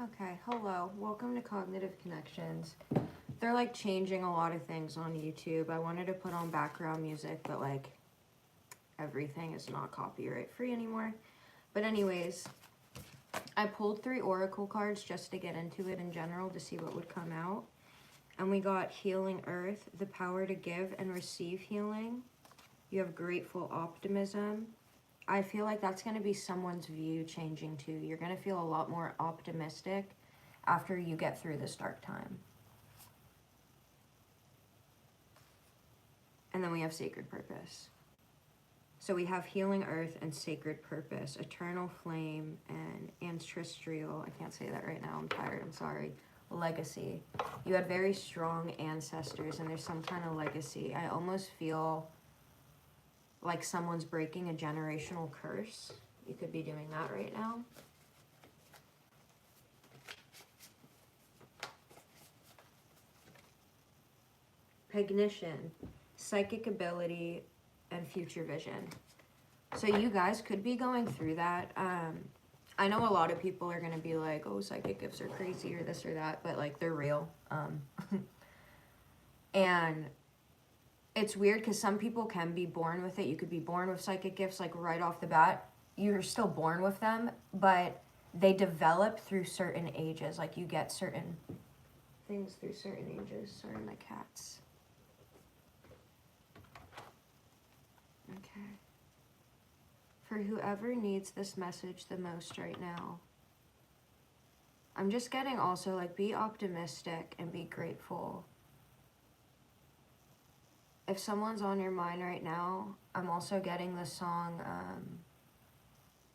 Okay, hello. Welcome to Cognitive Connections. They're like changing a lot of things on YouTube. I wanted to put on background music, but like everything is not copyright free anymore. But anyways, I pulled 3 oracle cards just to get into it in general to see what would come out. And we got Healing Earth, the power to give and receive healing. You have Grateful Optimism. I feel like that's going to be someone's view changing too. You're going to feel a lot more optimistic after you get through this dark time. And then we have Sacred Purpose. So we have Healing Earth and Sacred Purpose, Eternal Flame, and Ancestral. I can't say that right now. I'm tired. I'm sorry. Legacy. You had very strong ancestors, and there's some kind of legacy. I almost feel like someone's breaking a generational curse. You could be doing that right now. Pegnition, psychic ability, and future vision. So you guys could be going through that. I know a lot of people are going to be like, oh, psychic gifts are crazy or this or that, but like they're real. And it's weird because some people can be born with it. You could be born with psychic gifts like right off the bat. You're still born with them, but they develop through certain ages. Like you get certain things through certain ages. Sorry, my cats. Okay. For whoever needs this message the most right now, I'm just getting also like be optimistic and be grateful. If someone's on your mind right now, I'm also getting the song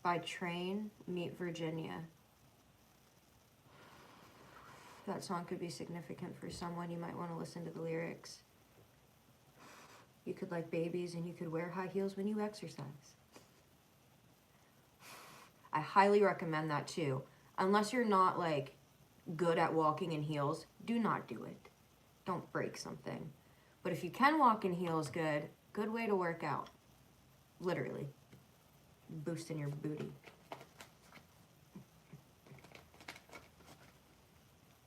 by Train, Meet Virginia. That song could be significant for someone. You might want to listen to the lyrics. You could like babies and you could wear high heels when you exercise. I highly recommend that too. Unless you're not like good at walking in heels, do not do it. Don't break something. But if you can walk in heels good way to work out. Literally. Boosting your booty.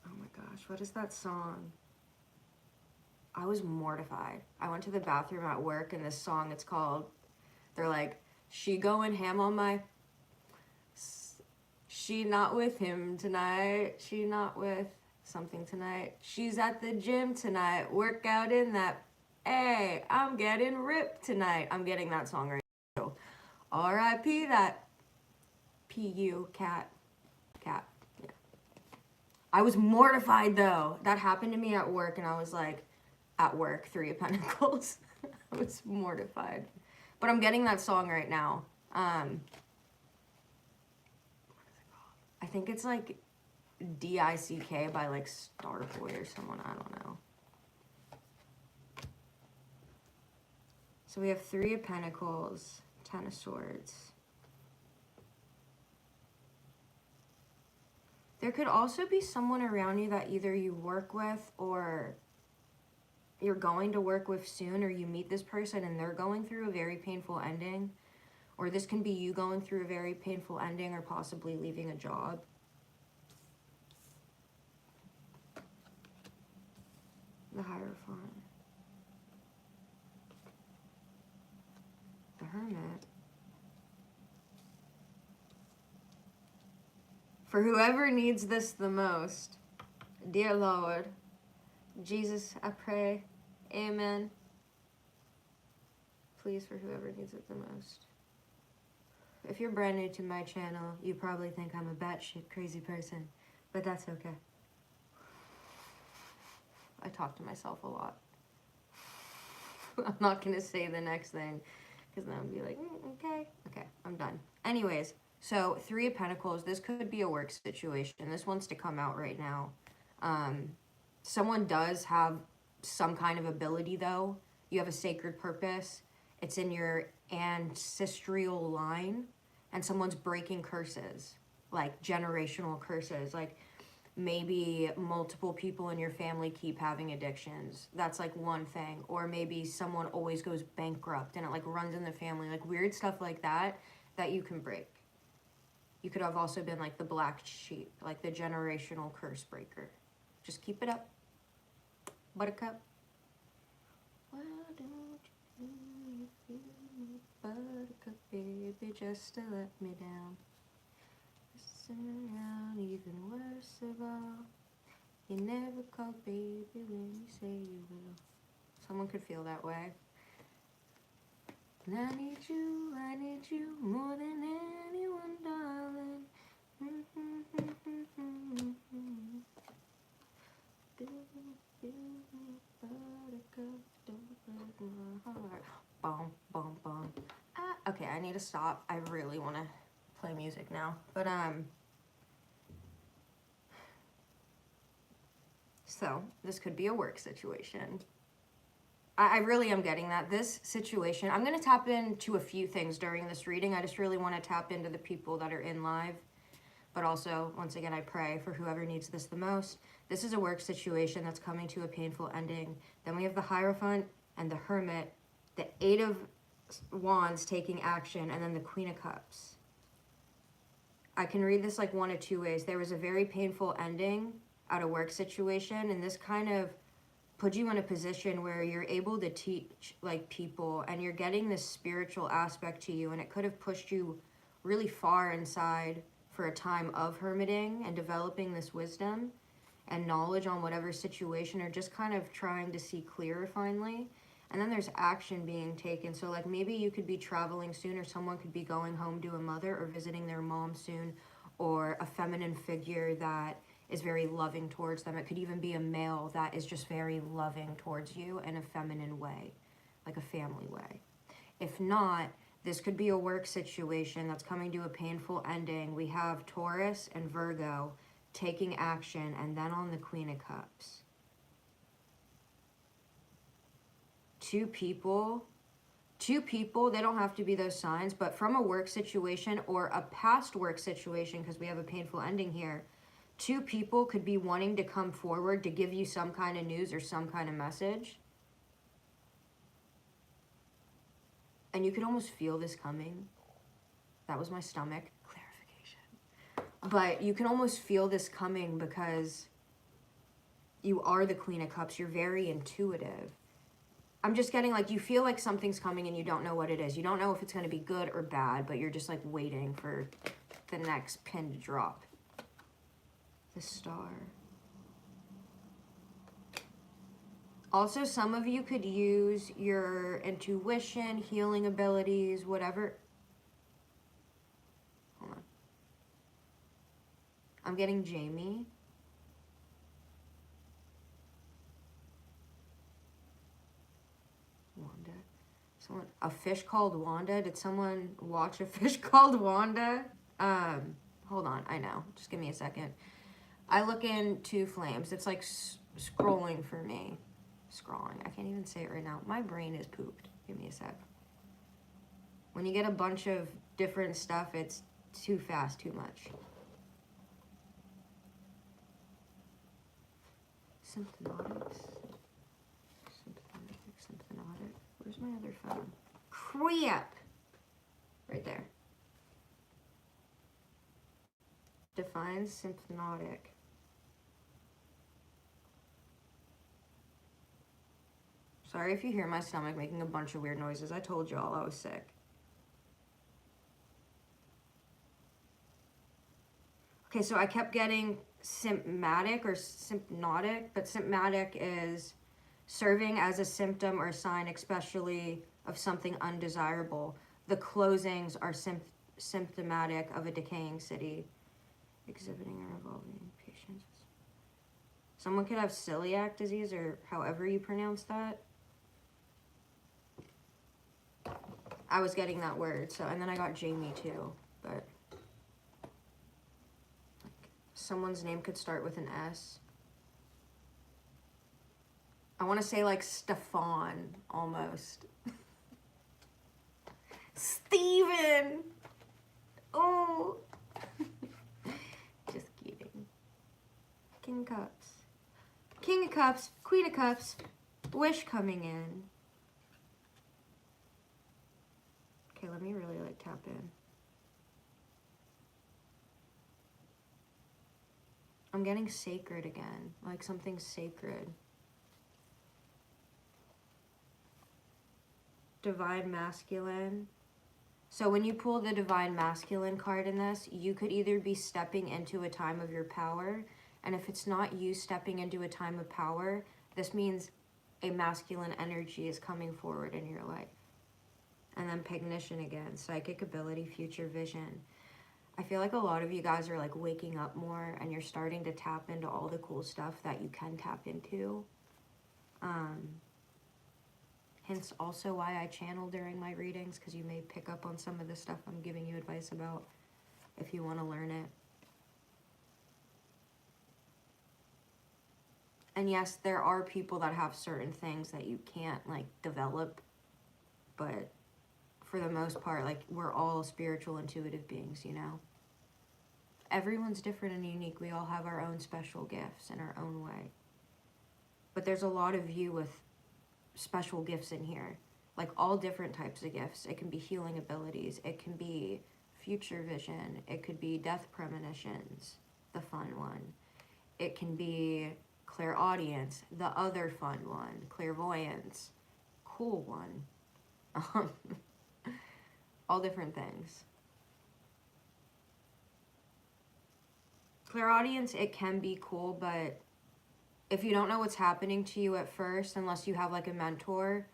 Oh my gosh, what is that song? I was mortified. I went to the bathroom at work and this song, it's called, they're like, she going ham on my, she not with him tonight, she not with something tonight, she's at the gym tonight, work out in that, hey, I'm getting ripped tonight. I'm getting that song right now. R.I.P. that P.U. cat. Yeah. I was mortified though. That happened to me at work and I was like, at work, 3 of Pentacles. I was mortified. But I'm getting that song right now. What is it called? I think it's like D-I-C-K by like Starboy or someone. I don't know. So we have 3 of Pentacles, 10 of Swords. There could also be someone around you that either you work with or you're going to work with soon, or you meet this person and they're going through a very painful ending, or this can be you going through a very painful ending or possibly leaving a job. The Hierophant. The Hermit. For whoever needs this the most, dear Lord, Jesus, I pray, amen. Please, for whoever needs it the most. If you're brand new to my channel, you probably think I'm a batshit crazy person, but that's okay. I talk to myself a lot. I'm not gonna say the next thing, because then I'll be like, okay, I'm done. Anyways, so 3 of Pentacles, this could be a work situation. This wants to come out right now. Someone does have some kind of ability though. You have a sacred purpose. It's in your ancestral line, and someone's breaking curses, like generational curses. Like maybe multiple people in your family keep having addictions. That's like one thing. Or maybe someone always goes bankrupt and it like runs in the family. Like weird stuff like that, that you can break. You could have also been like the black sheep, like the generational curse breaker. Just keep it up. Buttercup. Why don't you feel me, Buttercup, baby, just to let me down. Listen around, even worse of all. You never call baby when you say you will. Someone could feel that way. And I need you more than anyone, darling. Bum, bum, bum. Okay, I need to stop. I really want to play music now. But, so this could be a work situation. I really am getting that. This situation, I'm going to tap into a few things during this reading. I just really want to tap into the people that are in live. But also, once again, I pray for whoever needs this the most. This is a work situation that's coming to a painful ending. Then we have the Hierophant and the Hermit, the Eight of Wands taking action, and then the Queen of Cups. I can read this like one of two ways. There was a very painful ending at a work situation, and this kind of put you in a position where you're able to teach like people, and you're getting this spiritual aspect to you, and it could have pushed you really far inside for a time of hermiting and developing this wisdom and knowledge on whatever situation, or just kind of trying to see clearer finally. And then there's action being taken. So like maybe you could be traveling soon, or someone could be going home to a mother or visiting their mom soon, or a feminine figure that is very loving towards them. It could even be a male that is just very loving towards you in a feminine way, like a family way. If not, this could be a work situation that's coming to a painful ending. We have Taurus and Virgo taking action, and then on the Queen of Cups. Two people, they don't have to be those signs, but from a work situation or a past work situation, because we have a painful ending here, two people could be wanting to come forward to give you some kind of news or some kind of message. And you could almost feel this coming. That was my stomach. Clarification. But you can almost feel this coming because you are the Queen of Cups. You're very intuitive. I'm just getting like, you feel like something's coming and you don't know what it is. You don't know if it's going to be good or bad, but you're just like waiting for the next pin to drop. The Star. Also, some of you could use your intuition, healing abilities, whatever. Hold on. I'm getting Jamie. Wanda. Someone, a fish called Wanda. Did someone watch a fish called Wanda? Hold on. I know. Just give me a second. I look into flames. It's like scrolling for me. Scrolling. I can't even say it right now. My brain is pooped. Give me a sec. When you get a bunch of different stuff, it's too fast, too much. Symptomatic. Where's my other phone? Crap! Right there. Defines symptomatic. Sorry if you hear my stomach making a bunch of weird noises. I told y'all I was sick. Okay, so I kept getting symptomatic or symptomatic, but symptomatic is serving as a symptom or sign, especially of something undesirable. The closings are symptomatic of a decaying city, exhibiting or involving patients. Someone could have celiac disease, or however you pronounce that. I was getting that word, so, and then I got Jamie too, but someone's name could start with an S. I want to say like Stefan, almost. Steven! Oh! Just kidding. King of Cups. King of Cups, Queen of Cups, Wish coming in. Okay, let me really like tap in. I'm getting sacred again, like something sacred. Divine Masculine. So when you pull the Divine Masculine card in this, you could either be stepping into a time of your power, and if it's not you stepping into a time of power, this means a masculine energy is coming forward in your life. And then Pygnition again, psychic ability, future vision. I feel like a lot of you guys are like waking up more and you're starting to tap into all the cool stuff that you can tap into. Hence also why I channel during my readings, because you may pick up on some of the stuff I'm giving you advice about if you want to learn it. And yes, there are people that have certain things that you can't like develop, but for the most part, like we're all spiritual, intuitive beings, you know? Everyone's different and unique. We all have our own special gifts in our own way. But there's a lot of you with special gifts in here, like all different types of gifts. It can be healing abilities, it can be future vision, it could be death premonitions, the fun one, it can be clairaudience, the other fun one, clairvoyance, cool one. All different things. Clairaudience, it can be cool, but if you don't know what's happening to you at first, unless you have like a mentor,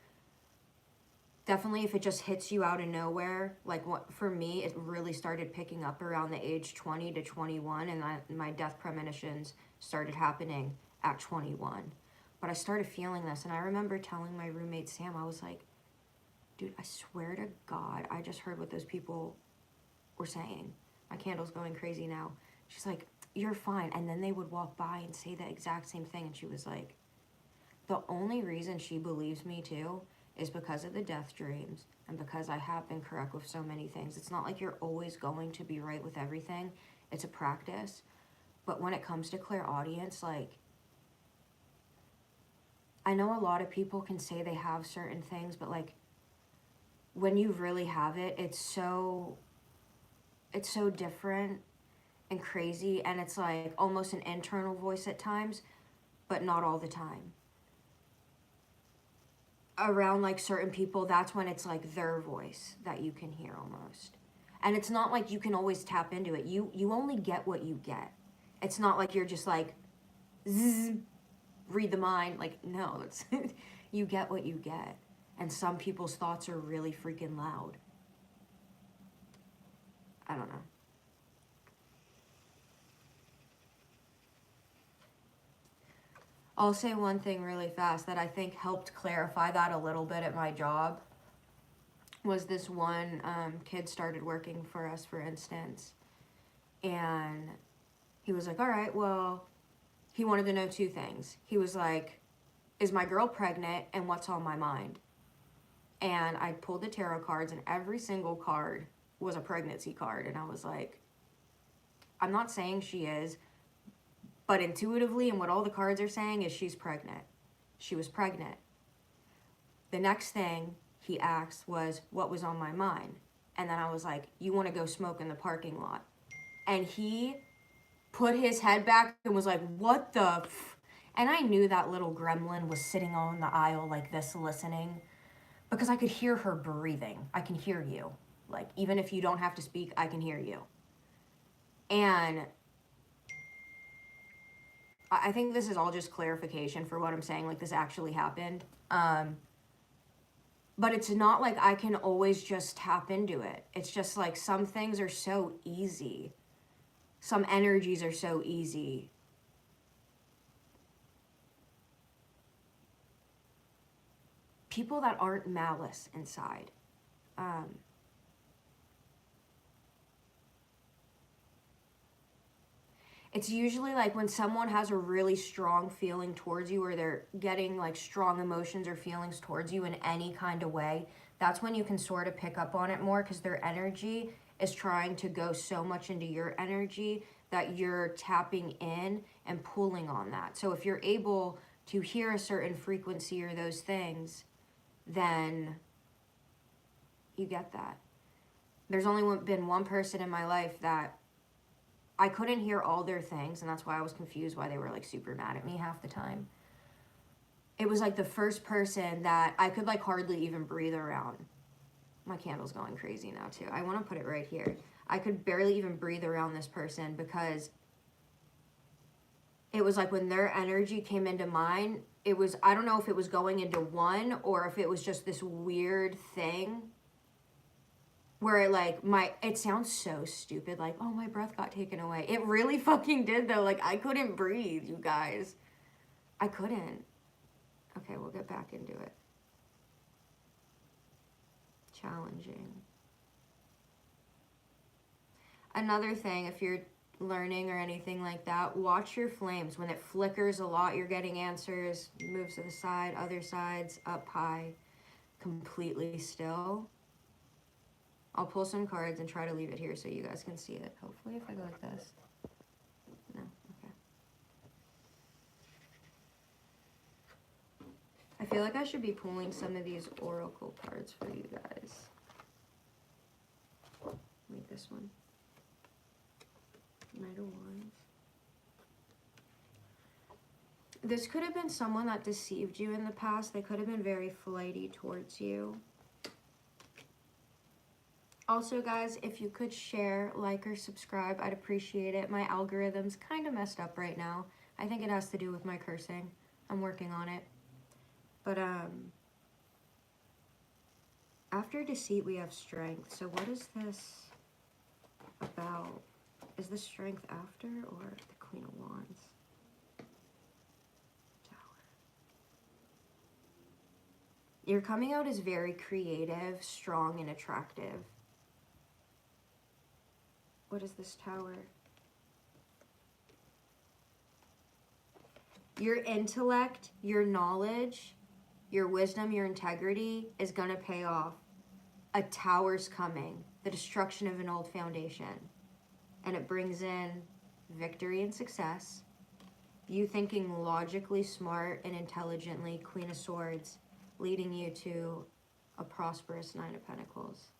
definitely if it just hits you out of nowhere, like what for me, it really started picking up around the age 20 to 21, and my death premonitions started happening at 21. But I started feeling this, and I remember telling my roommate Sam, I was like, dude, I swear to God, I just heard what those people were saying. My candle's going crazy now. She's like, you're fine. And then they would walk by and say the exact same thing. And she was like, the only reason she believes me too is because of the death dreams and because I have been correct with so many things. It's not like you're always going to be right with everything. It's a practice. But when it comes to clairaudience, like, I know a lot of people can say they have certain things, but like, when you really have it, it's so different and crazy, and it's like almost an internal voice at times, but not all the time. Around like certain people, that's when it's like their voice that you can hear almost. And it's not like you can always tap into it. You only get what you get. It's not like you're just like zzz, read the mind. Like, no, it's you get what you get. And some people's thoughts are really freaking loud. I don't know. I'll say one thing really fast that I think helped clarify that a little bit at my job. Was this one kid started working for us, for instance, and he was like, all right, well, he wanted to know two things. He was like, is my girl pregnant, and what's on my mind? And I pulled the tarot cards, and every single card was a pregnancy card, and I was like, I'm not saying she is, but intuitively, and what all the cards are saying is she's pregnant. She was pregnant. The next thing he asked was, what was on my mind? And then I was like, you want to go smoke in the parking lot? And he put his head back and was like, what the f-? And I knew that little gremlin was sitting on the aisle like this listening, because I could hear her breathing. I can hear you. Like, even if you don't have to speak, I can hear you. And I think this is all just clarification for what I'm saying. Like, this actually happened. But it's not like I can always just tap into it. It's just like some things are so easy. Some energies are so easy. People that aren't malice inside. It's usually like when someone has a really strong feeling towards you, or they're getting like strong emotions or feelings towards you in any kind of way, that's when you can sort of pick up on it more, because their energy is trying to go so much into your energy that you're tapping in and pulling on that. So if you're able to hear a certain frequency or those things, then you get that. There's only been one person in my life that I couldn't hear all their things, and that's why I was confused why they were like super mad at me half the time. It was like the first person that I could like hardly even breathe around. My candle's going crazy now too. I want to put it right here. I could barely even breathe around this person because it was like when their energy came into mine, it was, I don't know if it was going into one or if it was just this weird thing where it like it sounds so stupid, like, oh, my breath got taken away. It really fucking did though. Like, I couldn't breathe, you guys. I couldn't. Okay, we'll get back into it. Challenging. Another thing, if you're learning or anything like that, watch your flames. When it flickers a lot, you're getting answers. Moves to the side, other sides, up high, completely still. I'll pull some cards and try to leave it here so you guys can see it. Hopefully if I go like this. No, okay. I feel like I should be pulling some of these oracle cards for you guys. Like this one. Knight of Wands. This could have been someone that deceived you in the past. They could have been very flighty towards you. Also, guys, if you could share, like, or subscribe, I'd appreciate it. My algorithm's kind of messed up right now. I think it has to do with my cursing. I'm working on it. But, after deceit, we have strength. So what is this about? Is this strength after or the Queen of Wands? Tower. You're coming out as very creative, strong, and attractive. What is this Tower? Your intellect, your knowledge, your wisdom, your integrity is going to pay off. A tower's coming. The destruction of an old foundation. And it brings in victory and success. You thinking logically smart and intelligently, Queen of Swords, leading you to a prosperous Nine of Pentacles.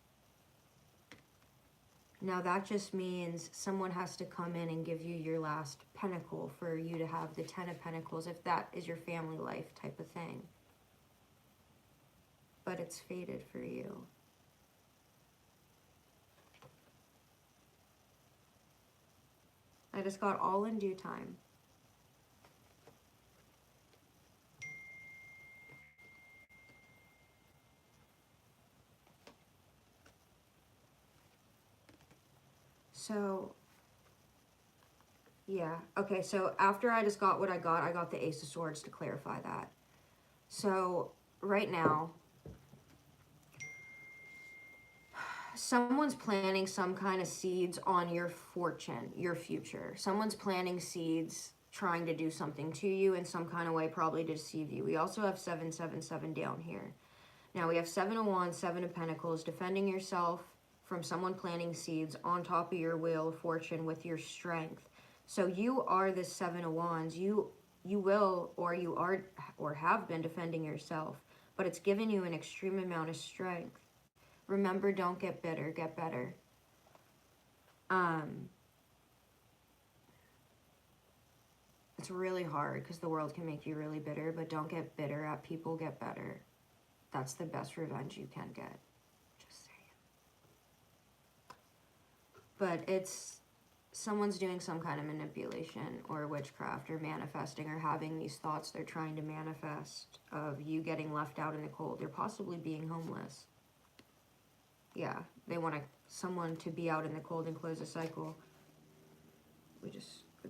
Now that just means someone has to come in and give you your last pentacle for you to have the Ten of Pentacles, if that is your family life type of thing. But it's fated for you. I just got all in due time. So, yeah. Okay, so after I just got what I got the Ace of Swords to clarify that. So, right now, someone's planting some kind of seeds on your fortune, your future. Someone's planting seeds, trying to do something to you in some kind of way, probably to deceive you. We also have 777 down here. Now we have 7 of Wands, 7 of Pentacles, defending yourself from someone planting seeds on top of your wheel of fortune with your strength. So you are this 7 of Wands. You will, or you are, or have been defending yourself, but it's given you an extreme amount of strength. Remember, don't get bitter, get better. It's really hard because the world can make you really bitter, but don't get bitter at people, get better. That's the best revenge you can get. Just saying. But it's someone's doing some kind of manipulation or witchcraft or manifesting or having these thoughts they're trying to manifest of you getting left out in the cold. They're possibly being homeless. Yeah, they want someone to be out in the cold and close a cycle.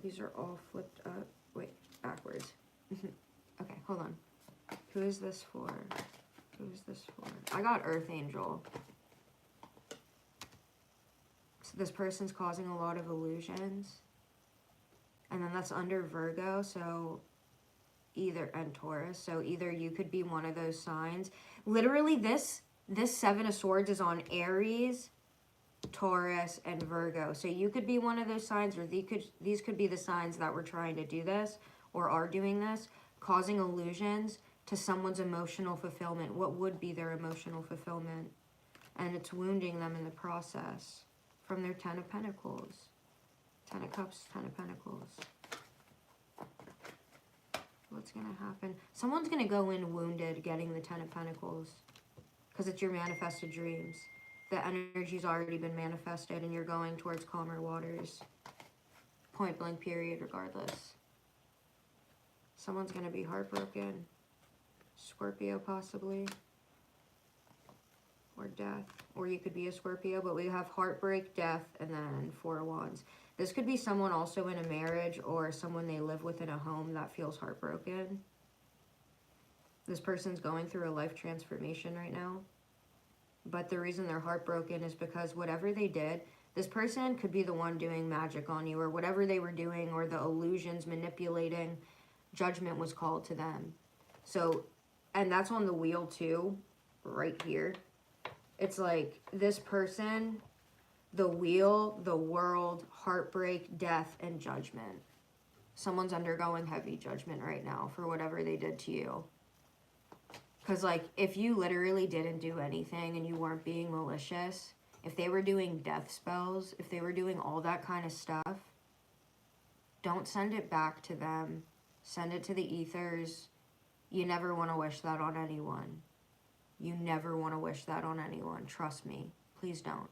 These are all flipped up. Wait, backwards. Okay, hold on. Who is this for? Who is this for? I got Earth Angel. So this person's causing a lot of illusions. And then that's under Virgo, so and Taurus. So either you could be one of those signs. Literally, this 7 of Swords is on Aries, Taurus, and Virgo. So you could be one of those signs, or these could be the signs that were trying to do this, or are doing this, causing illusions to someone's emotional fulfillment. What would be their emotional fulfillment? And it's wounding them in the process from their 10 of Pentacles. Ten of Cups, Ten of Pentacles. What's going to happen? Someone's going to go in wounded getting the Ten of Pentacles. Because it's your manifested dreams. The energy's already been manifested and you're going towards calmer waters. Point blank period regardless. Someone's going to be heartbroken. Scorpio possibly. Or death. Or you could be a Scorpio, but we have heartbreak, death, and then Four of Wands. This could be someone also in a marriage or someone they live with in a home that feels heartbroken. This person's going through a life transformation right now. But the reason they're heartbroken is because whatever they did, this person could be the one doing magic on you, or whatever they were doing, or the illusions manipulating, judgment was called to them. So, and that's on the wheel too, right here. It's like this person, the wheel, the world, heartbreak, death, and judgment. Someone's undergoing heavy judgment right now for whatever they did to you. Because, like, if you literally didn't do anything and you weren't being malicious, if they were doing death spells, if they were doing all that kind of stuff, don't send it back to them. Send it to the ethers. You never want to wish that on anyone. You never want to wish that on anyone. Trust me. Please don't.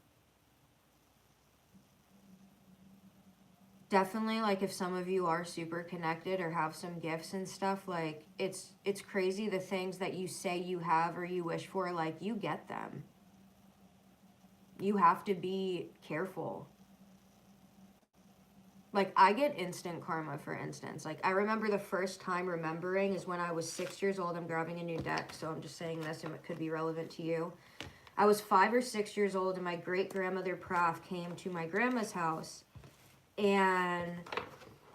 Definitely, like, if some of you are super connected or have some gifts and stuff, like, it's crazy the things that you say you have or you wish for, like, you get them. You have to be careful. Like, I get instant karma, for instance. Like, I remember the first time remembering is when I was 6 years old. I'm grabbing a new deck, so I'm just saying this and it could be relevant to you. I was 5 or 6 years old, and my great-grandmother Prof came to my grandma's house. And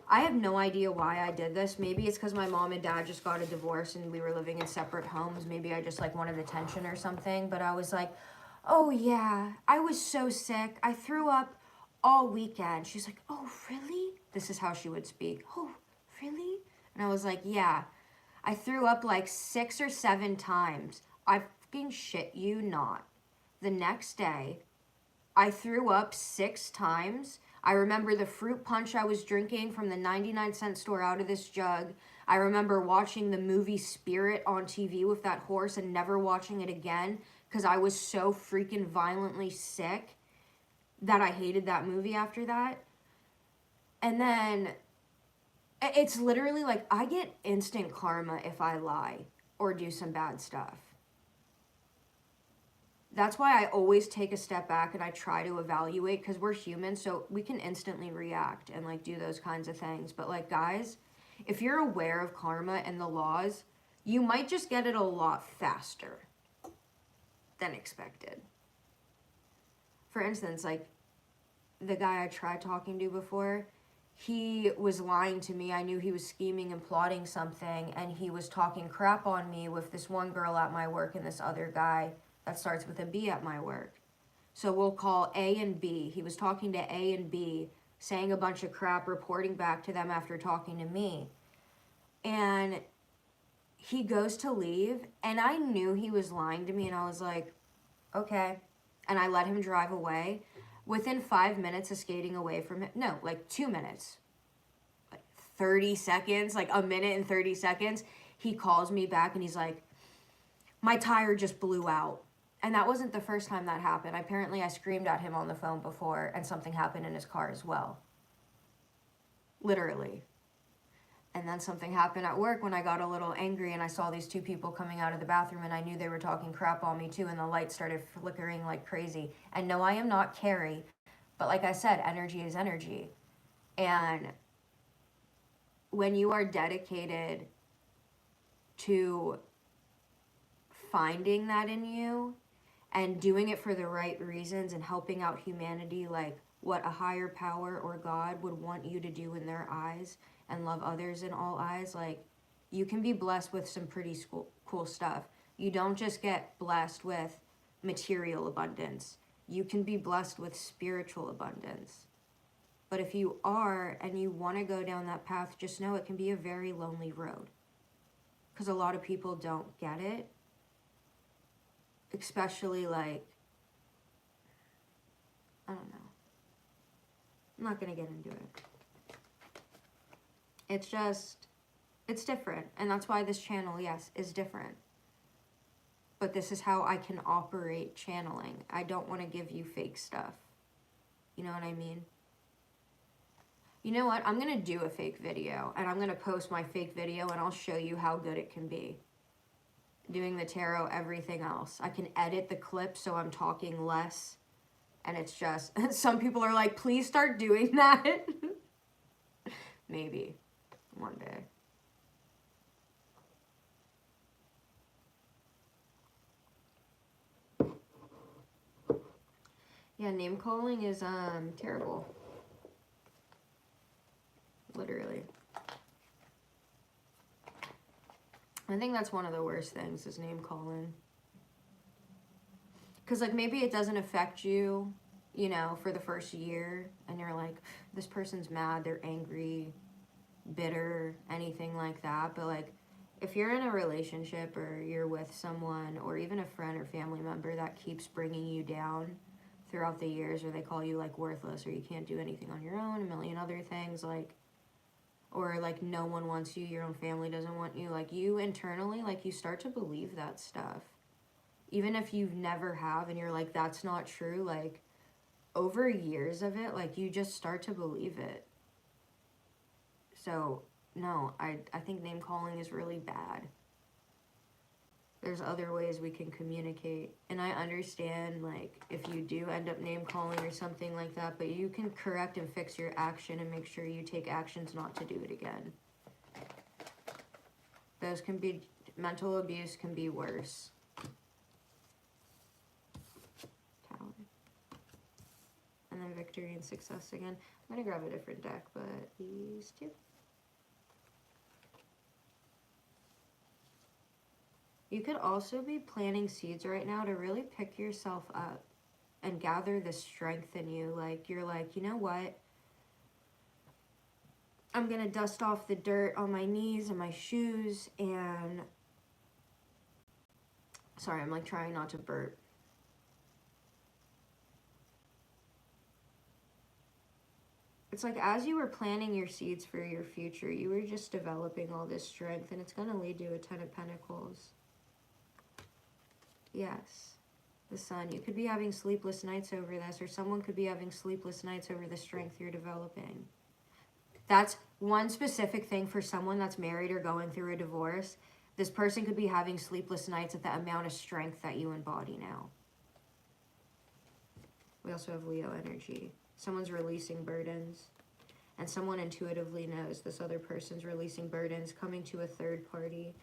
I have no idea why I did this. Maybe it's because my mom and dad just got a divorce and we were living in separate homes. Maybe I just, like, wanted attention or something. But I was like, oh, yeah, I was so sick. I threw up all weekend. She's like, oh, really? This is how she would speak. Oh, really? And I was like, yeah. I threw up like 6 or 7 times. I fucking shit you not. The next day, I threw up 6 times. I remember the fruit punch I was drinking from the 99-cent store out of this jug. I remember watching the movie Spirit on TV with that horse and never watching it again because I was so freaking violently sick that I hated that movie after that. And then it's literally like I get instant karma if I lie or do some bad stuff. That's why I always take a step back and I try to evaluate, because we're human, so we can instantly react and, like, do those kinds of things. But, like, guys, if you're aware of karma and the laws, you might just get it a lot faster than expected. For instance, like, the guy I tried talking to before, he was lying to me. I knew he was scheming and plotting something, and he was talking crap on me with this one girl at my work and this other guy that starts with a B at my work. So we'll call A and B. He was talking to A and B, saying a bunch of crap, reporting back to them after talking to me. And he goes to leave, and I knew he was lying to me, and I was like, okay. And I let him drive away. Within 5 minutes of skating away from him, no, like 2 minutes, like 30 seconds, like a minute and 30 seconds, he calls me back and he's like, my tire just blew out. And that wasn't the first time that happened. Apparently, I screamed at him on the phone before, and something happened in his car as well. Literally. And then something happened at work when I got a little angry, and I saw these 2 people coming out of the bathroom, and I knew they were talking crap on me too, and the lights started flickering like crazy. And no, I am not Carrie, but like I said, energy is energy. And when you are dedicated to finding that in you and doing it for the right reasons and helping out humanity, like what a higher power or God would want you to do in their eyes, and love others in all eyes, like, you can be blessed with some pretty cool stuff. You don't just get blessed with material abundance. You can be blessed with spiritual abundance. But if you are and you want to go down that path, just know it can be a very lonely road, because a lot of people don't get it. Especially, like, I don't know. I'm not going to get into it. It's just, it's different. And that's why this channel, yes, is different. But this is how I can operate channeling. I don't want to give you fake stuff. You know what I mean? You know what? I'm going to do a fake video. And I'm going to post my fake video and I'll show you how good it can be. Doing the tarot, everything else. I can edit the clip so I'm talking less. And it's just, some people are like, please start doing that. Maybe one day. Yeah, name calling is terrible. Literally. I think that's one of the worst things is name calling. Because, like, maybe it doesn't affect you, you know, for the first year. And you're like, this person's mad, they're angry, bitter, anything like that. But, like, if you're in a relationship or you're with someone or even a friend or family member that keeps bringing you down throughout the years, or they call you, like, worthless, or you can't do anything on your own, a million other things, like, or, like, no one wants you, your own family doesn't want you, like, you internally, like, you start to believe that stuff. Even if you've never have, and you're like, that's not true, like, over years of it, like, you just start to believe it. So, no, I think name calling is really bad. There's other ways we can communicate. And I understand, like, if you do end up name calling or something like that, but you can correct and fix your action and make sure you take actions not to do it again. Those can be, mental abuse can be worse. Tower. And then victory and success again. I'm going to grab a different deck, but these two. You could also be planting seeds right now to really pick yourself up and gather the strength in you. Like, you're like, you know what? I'm going to dust off the dirt on my knees and my shoes and... Sorry, I'm like trying not to burp. It's like as you were planting your seeds for your future, you were just developing all this strength, and it's going to lead to a Ten of Pentacles. Yes, the Sun. You could be having sleepless nights over this, or someone could be having sleepless nights over the strength you're developing. That's one specific thing for someone that's married or going through a divorce. This person could be having sleepless nights at the amount of strength that you embody now. We also have Leo energy. Someone's releasing burdens, and someone intuitively knows this other person's releasing burdens, coming to a third party.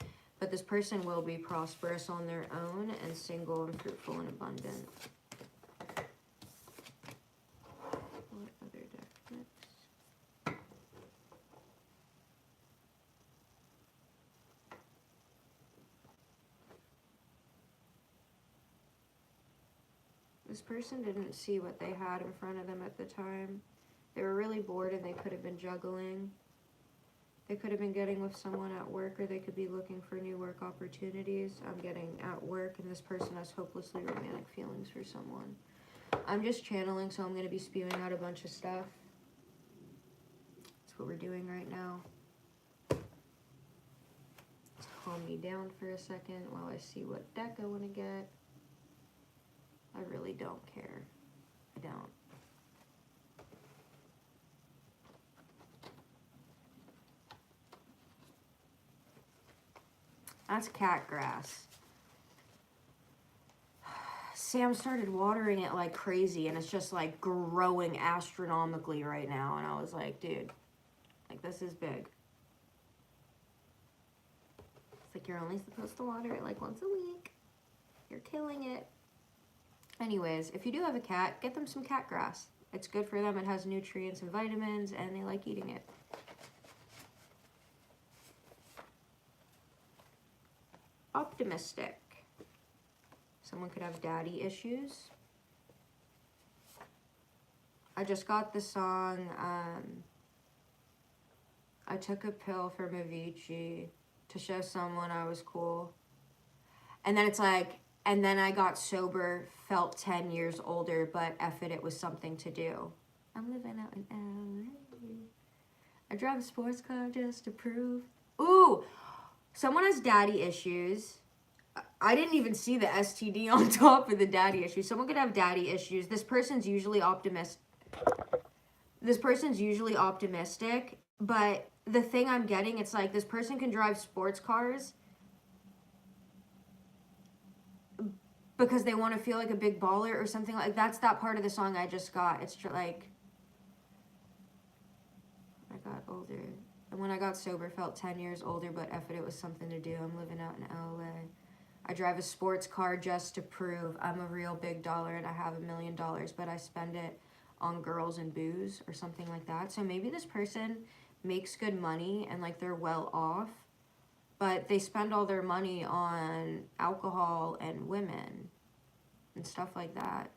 But this person will be prosperous on their own and single and fruitful and abundant. What other deck next? This person didn't see what they had in front of them at the time. They were really bored and they could have been juggling. They could have been getting with someone at work, or they could be looking for new work opportunities. I'm getting at work, and this person has hopelessly romantic feelings for someone. I'm just channeling, so I'm going to be spewing out a bunch of stuff. That's what we're doing right now. Let's calm me down for a second while I see what deck I want to get. I really don't care. I don't. That's cat grass. Sam started watering it like crazy, and it's just like growing astronomically right now. And I was like, dude, like, this is big. It's like, you're only supposed to water it like once a week. You're killing it. Anyways, if you do have a cat, get them some cat grass. It's good for them. It has nutrients and vitamins, and they like eating it. Optimistic. Someone could have daddy issues. I just got the song, I took a pill from Avicii to show someone I was cool. And then it's like, and then I got sober, felt 10 years older, but F it, it was something to do. I'm living out in LA. I drive a sports car just to prove. Ooh, someone has daddy issues. I didn't even see the STD on top of the daddy issues. Someone could have daddy issues. This person's usually optimistic, but the thing I'm getting, it's like this person can drive sports cars because they want to feel like a big baller or something. Like that's that part of the song I just got. It's like I got older. And when I got sober, felt 10 years older, but F it was something to do. I'm living out in LA. I drive a sports car just to prove I'm a real big dollar and I have $1 million, but I spend it on girls and booze or something like that. So maybe this person makes good money and like they're well off, but they spend all their money on alcohol and women and stuff like that.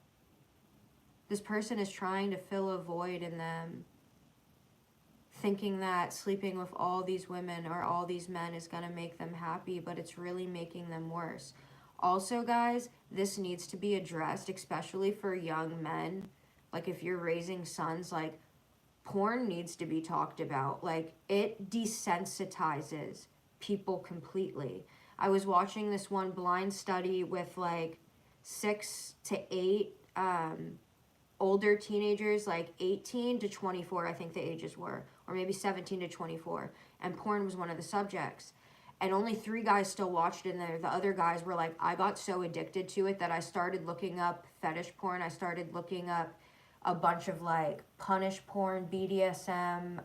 This person is trying to fill a void in them, thinking that sleeping with all these women or all these men is going to make them happy, but it's really making them worse. Also, guys, this needs to be addressed, especially for young men. Like, if you're raising sons, like, porn needs to be talked about. Like, it desensitizes people completely. I was watching this one blind study with, like, 6 to 8 older teenagers, like 18 to 24, I think the ages were, or maybe 17 to 24, and porn was one of the subjects. And only 3 guys still watched it in there. The other guys were like, I got so addicted to it that I started looking up fetish porn. I started looking up a bunch of like punish porn, BDSM,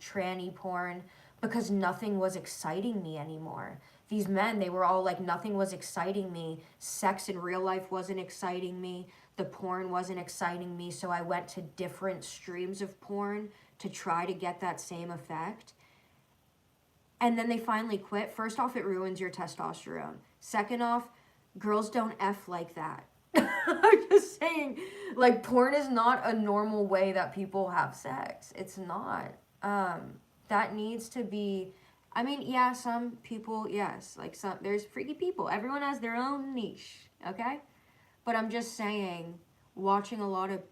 tranny porn, because nothing was exciting me anymore. These men, they were all like, nothing was exciting me. Sex in real life wasn't exciting me. The porn wasn't exciting me. So I went to different streams of porn to try to get that same effect. And then they finally quit. First off, it ruins your testosterone. Second off, girls don't F like that. I'm just saying, like, porn is not a normal way that people have sex. It's not. That needs to be, I mean, yeah, some people, yes, like there's freaky people. Everyone has their own niche, okay? But I'm just saying, watching a lot of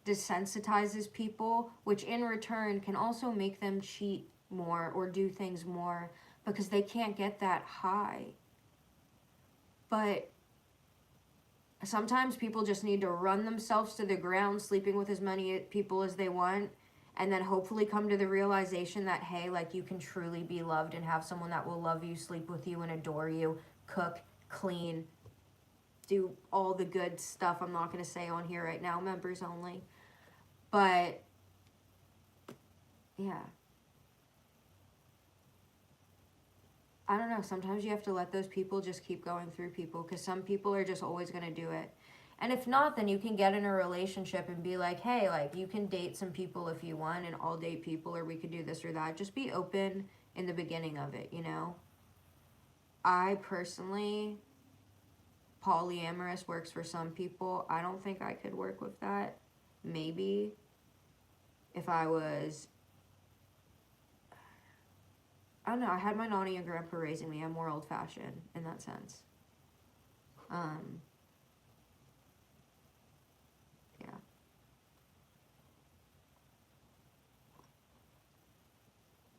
desensitizes people, which in return can also make them cheat more or do things more because they can't get that high. But sometimes people just need to run themselves to the ground, sleeping with as many people as they want, and then hopefully come to the realization that, hey, like, you can truly be loved and have someone that will love you, sleep with you, and adore you, cook, clean, do all the good stuff I'm not going to say on here right now, members only. But, yeah. I don't know, sometimes you have to let those people just keep going through people, because some people are just always going to do it. And if not, then you can get in a relationship and be like, hey, like, you can date some people if you want, and I'll date people, or we could do this or that. Just be open in the beginning of it, you know? I personally, polyamorous works for some people. I don't think I could work with that. Maybe if I was, I don't know, I had my nanny and grandpa raising me. I'm more old-fashioned in that sense. Yeah.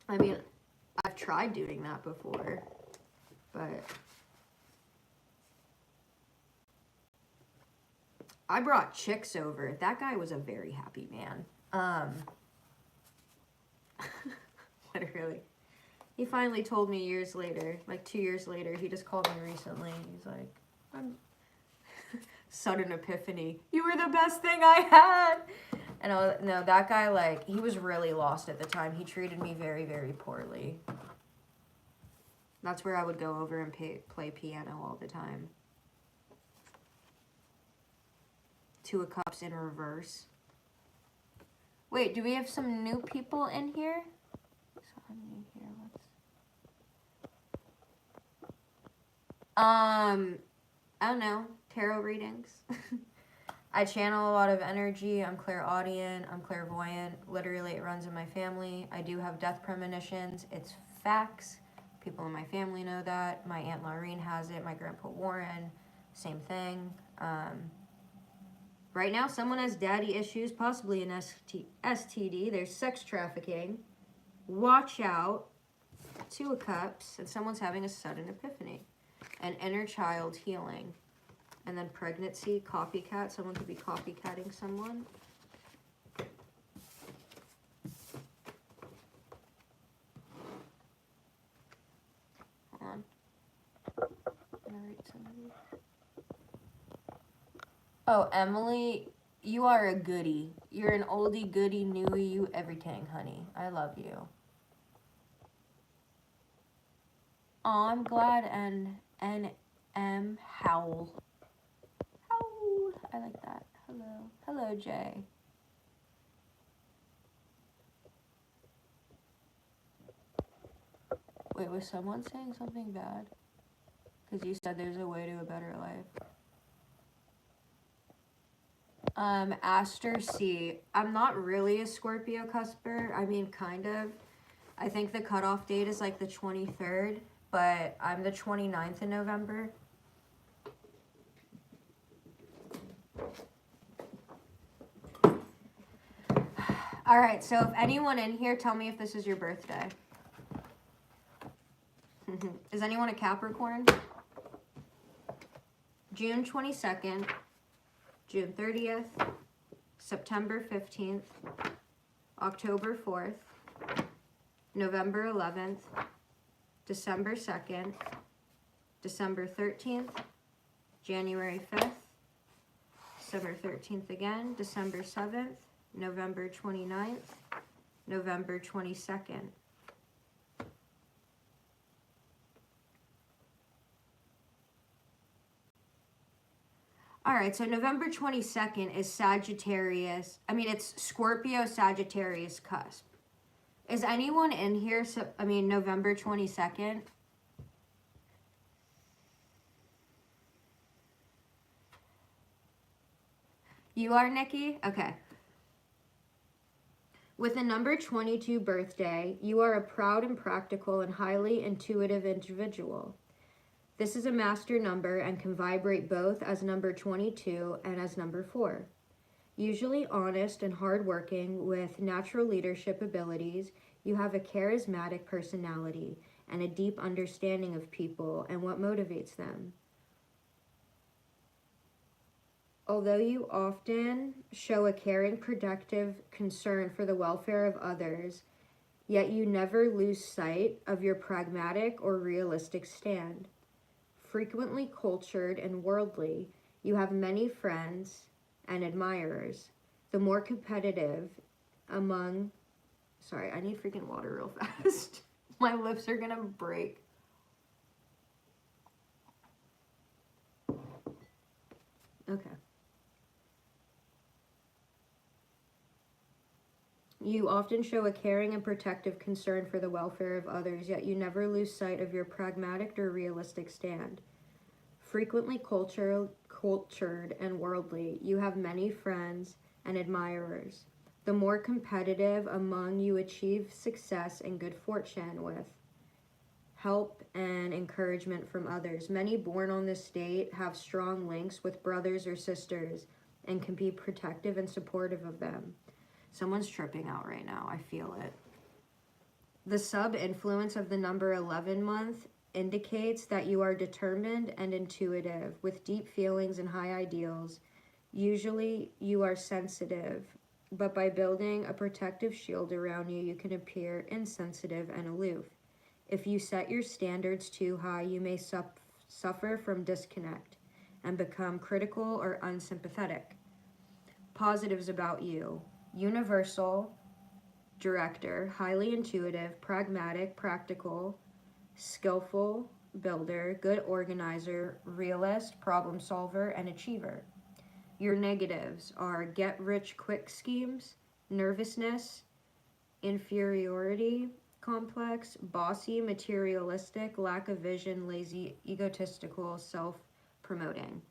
I mean, I've tried doing that before, but I brought chicks over. That guy was a very happy man. Literally. He finally told me years later, like 2 years later, he just called me recently. He's like, sudden epiphany. You were the best thing I had. And I was, no, that guy, like, he was really lost at the time. He treated me very, very poorly. That's where I would go over and play piano all the time. 2 of Cups in reverse. Wait, do we have some new people in here? I don't know, tarot readings. I channel a lot of energy. I'm clairaudient. I'm clairvoyant. Literally, it runs in my family. I do have death premonitions. It's facts. People in my family know that. My Aunt Laureen has it. My Grandpa Warren, same thing. Right now, someone has daddy issues, possibly an STD. There's sex trafficking. Watch out. Two of Cups. And someone's having a sudden epiphany. And inner child healing. And then pregnancy, copycat. Someone could be copycatting someone. Hold on. I'm gonna read some of these. Oh, Emily, you are a goodie. You're an oldie goodie, newie, you everything, honey. I love you. Oh, I'm glad NM Howl. Howl. I like that. Hello. Hello, Jay. Wait, was someone saying something bad? Because you said there's a way to a better life. Aster C. I'm not really a Scorpio cusper. I mean, kind of. I think the cutoff date is like the 23rd, but I'm the 29th in November. All right, so if anyone in here, tell me if this is your birthday. Is anyone a Capricorn? June 22nd, June 30th, September 15th, October 4th, November 11th, December 2nd, December 13th, January 5th, December 13th again, December 7th, November 29th, November 22nd. All right, so November 22nd is Sagittarius. I mean, it's Scorpio Sagittarius cusp. Is anyone in here, November 22nd? You are, Nikki? Okay. With a number 22 birthday, you are a proud and practical and highly intuitive individual. This is a master number and can vibrate both as number 22 and as number 4. Usually honest and hardworking with natural leadership abilities, you have a charismatic personality and a deep understanding of people and what motivates them. Although you often show a caring, protective concern for the welfare of others, yet you never lose sight of your pragmatic or realistic stand. Frequently cultured and worldly, you have many friends and admirers. The more competitive among... Sorry, I need freaking water real fast. My lips are gonna break. Okay. You often show a caring and protective concern for the welfare of others, yet you never lose sight of your pragmatic or realistic stand. Frequently cultured and worldly, you have many friends and admirers. The more competitive among you achieve success and good fortune with help and encouragement from others. Many born on this date have strong links with brothers or sisters and can be protective and supportive of them. Someone's tripping out right now. I feel it. The sub-influence of the number 11 month indicates that you are determined and intuitive with deep feelings and high ideals. Usually you are sensitive, but by building a protective shield around you, you can appear insensitive and aloof. If you set your standards too high, you may suffer from disconnect and become critical or unsympathetic. Positives about you: universal, director, highly intuitive, pragmatic, practical, skillful, builder, good organizer, realist, problem solver, and achiever. Your negatives are get-rich-quick schemes, nervousness, inferiority complex, bossy, materialistic, lack of vision, lazy, egotistical, self-promoting.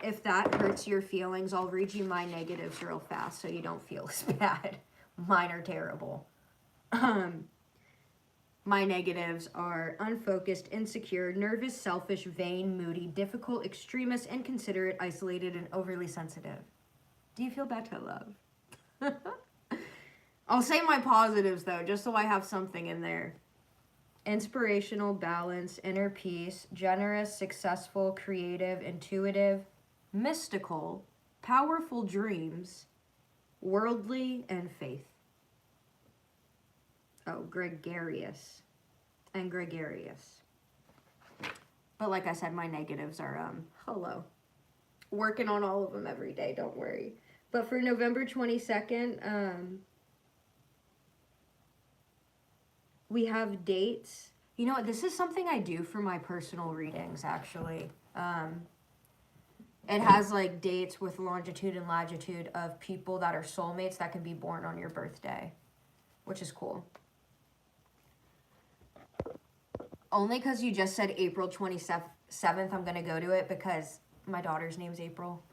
If that hurts your feelings, I'll read you my negatives real fast so you don't feel as bad. Mine are terrible. My negatives are unfocused, insecure, nervous, selfish, vain, moody, difficult, extremist, inconsiderate, isolated, and overly sensitive. Do you feel better, love? I'll say my positives, though, just so I have something in there. Inspirational, balanced, inner peace, generous, successful, creative, intuitive, mystical, powerful dreams, worldly, and faith. Oh, gregarious and gregarious. But like I said, my negatives are, hello. Working on all of them every day, don't worry. But for November 22nd, we have dates. You know what? This is something I do for my personal readings, actually. It has like dates with longitude and latitude of people that are soulmates that can be born on your birthday, which is cool. Only because you just said April 27th, I'm going to go to it because my daughter's name's April.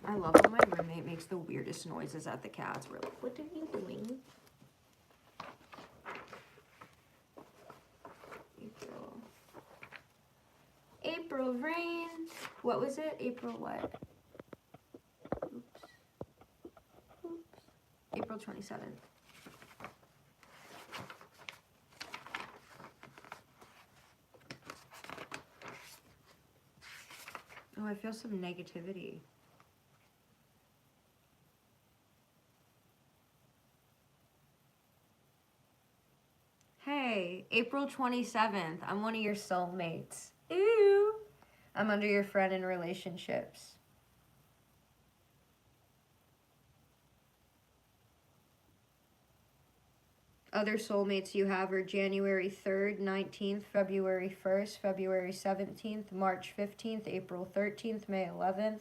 I love when my roommate makes the weirdest noises at the cats. We're like, what are you doing? April rain. What was it? April what? Oops. April 27th. Oh, I feel some negativity. Hey, April 27th. I'm one of your soulmates. Ooh. I'm under your friend in relationships. Other soulmates you have are January 3rd, 19th, February 1st, February 17th, March 15th, April 13th, May 11th,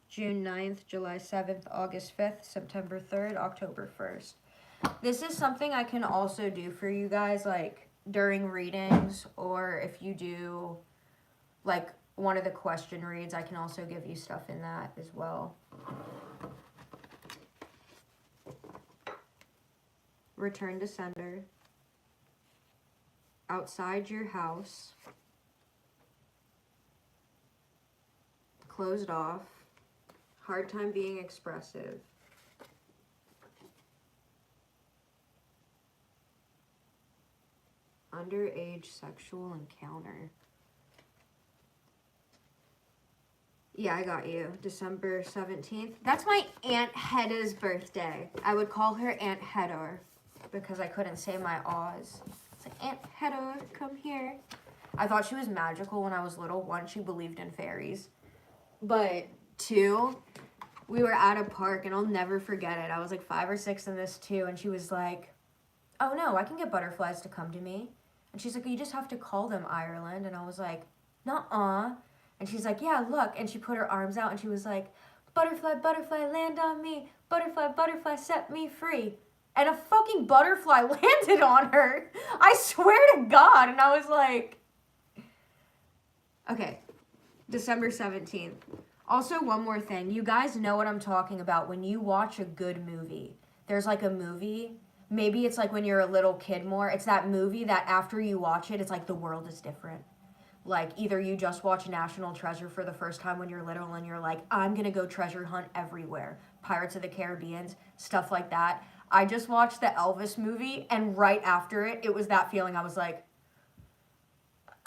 June 9th, July 7th, August 5th, September 3rd, October 1st. This is something I can also do for you guys, like, during readings, or if you do, like, one of the question reads, I can also give you stuff in that as well. Return to sender. Outside your house. Closed off. Hard time being expressive. Underage sexual encounter. Yeah, I got you. December 17th. That's my Aunt Hedda's birthday. I would call her Aunt Hedda because I couldn't say my Oz. It's like, Aunt Hedda, come here. I thought she was magical when I was little. One, she believed in fairies. But two, we were at a park, and I'll never forget it. I was like 5 or 6 in this too, and she was like, oh no, I can get butterflies to come to me. And she's like, you just have to call them, Ireland. And I was like, nuh-uh. And she's like, yeah, look. And she put her arms out, and she was like, butterfly, butterfly, land on me. Butterfly, butterfly, set me free. And a fucking butterfly landed on her. I swear to God. And I was like, okay, December 17th. Also, one more thing. You guys know what I'm talking about when you watch a good movie. There's like a movie, maybe it's like when you're a little kid more. It's that movie that after you watch it, it's like the world is different. Like either you just watch National Treasure for the first time when you're little and you're like, I'm going to go treasure hunt everywhere. Pirates of the Caribbean, stuff like that. I just watched the Elvis movie, and right after it, it was that feeling. I was like,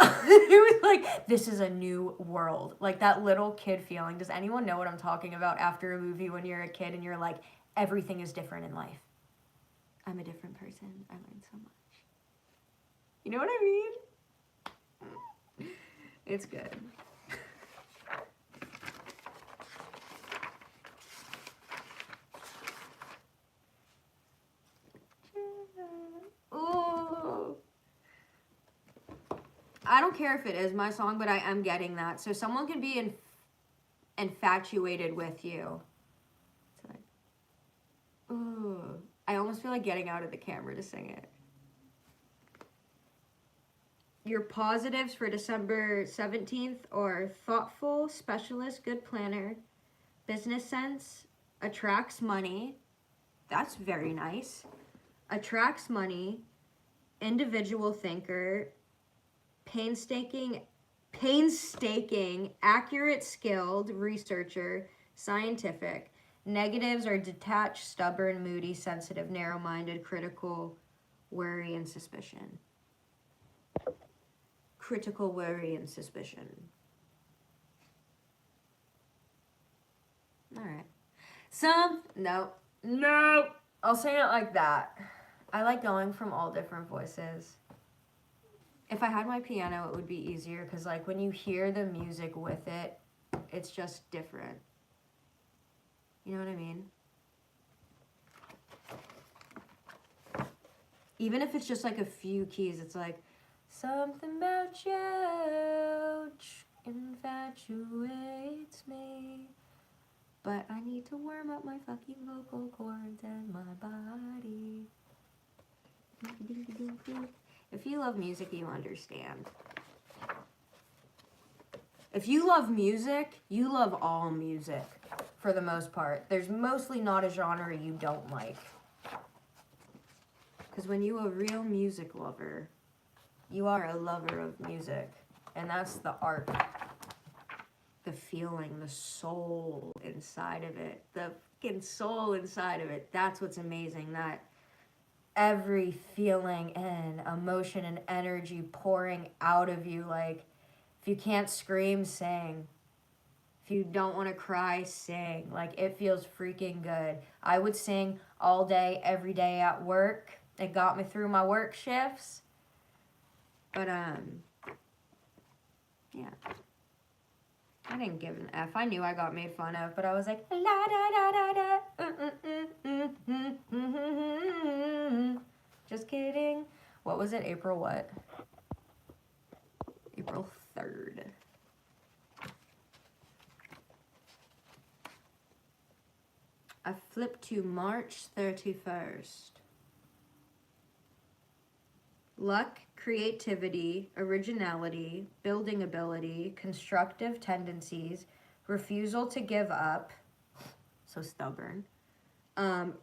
it was like, this is a new world. Like that little kid feeling. Does anyone know what I'm talking about after a movie when you're a kid and you're like, everything is different in life? I'm a different person. I learned so much. You know what I mean? It's good. Ooh. I don't care if it is my song, but I am getting that. So someone can be infatuated with you. It's like, ooh. I almost feel like getting out of the camera to sing it. Your positives for December 17th are thoughtful, specialist, good planner, business sense, attracts money. That's very nice. attracts money, individual thinker, painstaking, accurate, skilled, researcher, scientific. Negatives are detached, stubborn, moody, sensitive, narrow-minded, critical, worry, and suspicion. Critical, worry, and suspicion. All right. No. I'll say it like that. I like going from all different voices. If I had my piano, it would be easier because, like, when you hear the music with it, it's just different. You know what I mean? Even if it's just like a few keys, it's like, something about you infatuates me. But I need to warm up my fucking vocal cords and my body. If you love music, you understand. If you love music, you love all music, for the most part. There's mostly not a genre you don't like. Because when you're a real music lover, you are a lover of music. And that's the art, the feeling, the soul inside of it. The fucking soul inside of it. That's what's amazing. That every feeling and emotion and energy pouring out of you. Like, if you can't scream, sing. If you don't want to cry, sing. Like, it feels freaking good. I would sing all day, every day at work. It got me through my work shifts. But, yeah. I didn't give an F. I knew I got made fun of, but I was like, la da da da da. Just kidding. What was it? April what? April 3rd. I flipped to March 31st. Luck, creativity, originality, building ability, constructive tendencies, refusal to give up, so stubborn,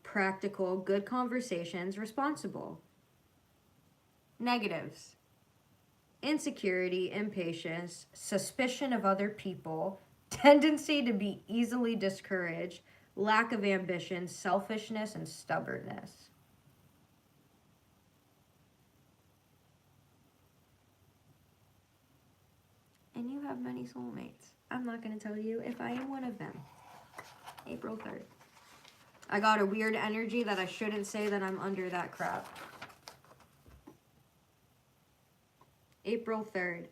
practical, good conversations, responsible. Negatives: insecurity, impatience, suspicion of other people, tendency to be easily discouraged, lack of ambition, selfishness, and stubbornness. And you have many soulmates. I'm not going to tell you if I am one of them. April 3rd. I got a weird energy that I shouldn't say that I'm under that crap. April 3rd.